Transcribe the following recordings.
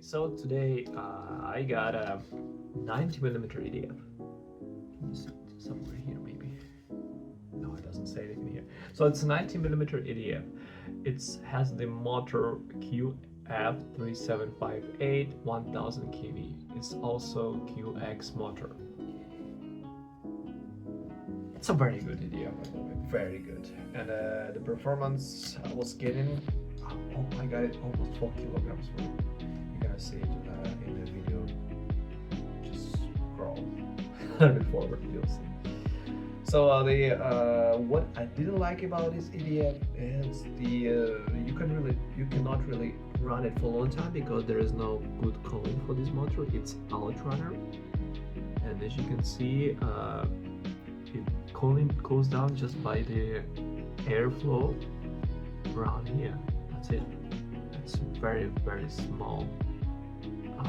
So today I got a 90mm EDF. Can you see it somewhere here maybe? No, it doesn't say anything here. So it's a 90mm EDF. It has the motor QF3758 1000 kV. It's also QX motor. It's a very good EDF, by the way, very good. And the performance I was getting, oh my god, it's almost 4 kilograms. You're gonna see it in the video. Just scroll a bit forward, you'll see. So what I didn't like about this EDF is you cannot really run it for a long time because there is no good cooling for this motor. It's outrunner, and as you can see, it cools down just by the airflow around here. That's it. It's very small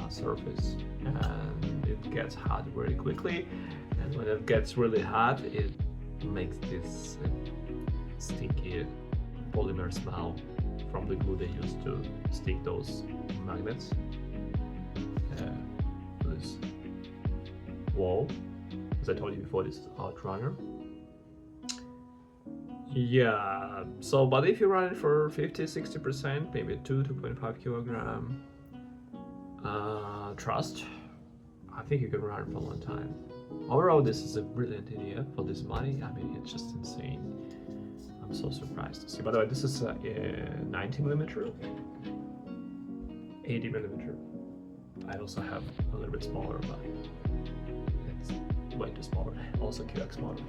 surface, and it gets hot very quickly. And when it gets really hot, it makes this stinky polymer smell from the glue they used to stick those magnets to this wall. As I told you before, this is outrunner. Yeah, so but if you run it for 50-60%, maybe 2.5 kilogram thrust, I think you can run it for a long time. Overall, this is a brilliant idea for this money. I mean, it's just insane. I'm so surprised to see. By the way, this is a 90mm, 80mm. I also have a little bit smaller, but it's way too smaller. Also QX model.